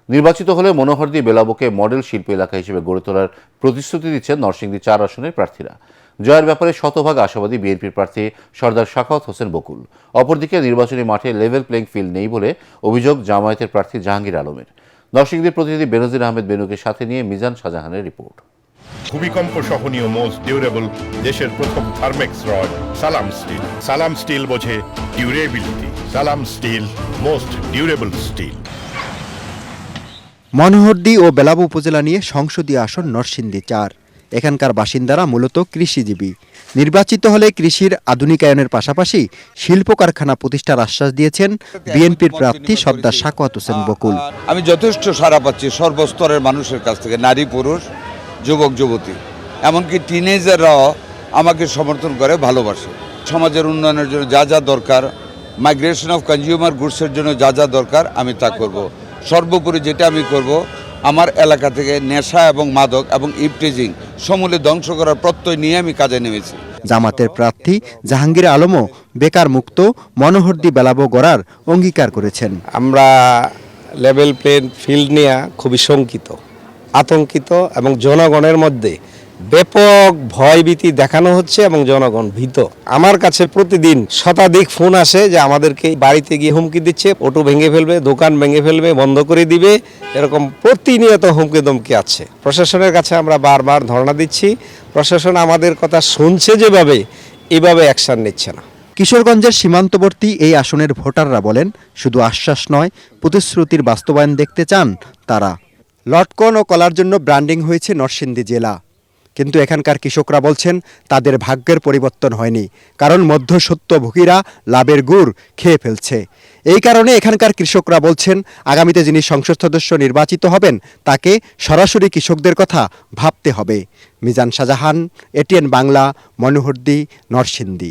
নির্বাচিত হলে মনোহরদী বেলাবোকে মডেল শিল্প এলাকা হিসেবে গড়ে তোলার প্রতিশ্রুতি দিচ্ছেন নরসিংদী 4 আসনের প্রার্থীরা। জয়ের ব্যাপারে শতভাগ আশাবাদী বিএনপির প্রার্থী সর্দার সাখাওয়াত হোসেন বকুল। অপরদিকে নির্বাচনী মাঠে লেভেল প্লেইং ফিল্ড নেই বলে অভিযোগ জামায়াতের প্রার্থী জাহাঙ্গীর আলমের। নরসিংদীর প্রতিনিধি বেনজির আহমেদ বেনুকে সাথে নিয়ে মিজান শাহজাহানের রিপোর্ট। ভূমিকম্প সহনীয় মোস্ট ডিউরেবল দেশের প্রথম Thermex rod Salam steel. Salam steel বোঝে durability. Salam steel, most durable steel. Monohardi ও বেলাব উপজেলা নিয়ে সংসদীয় আসন নরসিংদী 4। এখানকার বাসিন্দারা মূলত কৃষিজীবী। নির্বাচিত হলে কৃষির আধুনিকায়নের পাশাপাশি শিল্প কারখানা প্রতিষ্ঠার আশ্বাস দিয়েছেন বিএনপির প্রার্থী সর্দার সাখাওয়াত হোসেন বকুল। আমি যথেষ্ট সাড়া পাচ্ছি সর্বস্তরের মানুষের কাছ থেকে, নারী পুরুষ যুবক যুবতী এমনকি টিনেজাররাও আমাকে সমর্থন করে, ভালোবাসে। সমাজের উন্নয়নের জন্য যা যা দরকার, মাইগ্রেশন অফ কনজিউমার গুডসের জন্য যা যা দরকার আমি তা করব। সর্বোপরি যেটা আমি করব, আমার এলাকা থেকে নেশা এবং মাদক এবং ইভটিজিং সমূলে ধ্বংস করার প্রত্যয় নিয়ে আমি কাজে নেমেছি। জামাতের প্রার্থী জাহাঙ্গীর আলমও বেকার মুক্ত মনোহরদী বেলাব গড়ার অঙ্গীকার করেছেন। আমরা লেভেল প্লেইং ফিল্ড নিয়ে খুবই শঙ্কিত, আতঙ্কিত এবং জনগণের মধ্যে ব্যাপক ভয়ভীতি দেখানো হচ্ছে এবং জনগণ ভীত। আমার কাছে প্রতিদিন শতাধিক ফোন আসে যে আমাদেরকে বাড়িতে গিয়ে হুমকি দিচ্ছে, অটো ভেঙে ফেলবে, দোকান ভেঙে ফেলবে, বন্ধ করে দিবে, এরকম প্রতিনিয়ত হুমকি দমকি আছে। প্রশাসনের কাছে আমরা বারবার ধর্ণা দিচ্ছি, প্রশাসন আমাদের কথা শুনছে যেভাবে, এভাবে অ্যাকশন নিচ্ছে না। কিশোরগঞ্জের সীমান্তবর্তী এই আসনের ভোটাররা বলেন, শুধু আশ্বাস নয়, প্রতিশ্রুতির বাস্তবায়ন দেখতে চান তারা। লটকন ও কলার জন্য ব্র্যান্ডিং হয়েছে নরসিংদী জেলা, কিন্তু এখানকার কৃষকরা বলছেন তাদের ভাগ্যের পরিবর্তন হয়নি, কারণ মধ্যস্বত্বভোগীরা লাভের গুড় খেয়ে ফেলছে। এই কারণে এখানকার কৃষকরা বলছেন আগামীতে যিনি সংসদ সদস্য নির্বাচিত হবেন তাকে সরাসরি কৃষকদের কথা ভাবতে হবে। মিজান শাহজাহান, এটিএন বাংলা, মনোহরদী, নরসিংদী।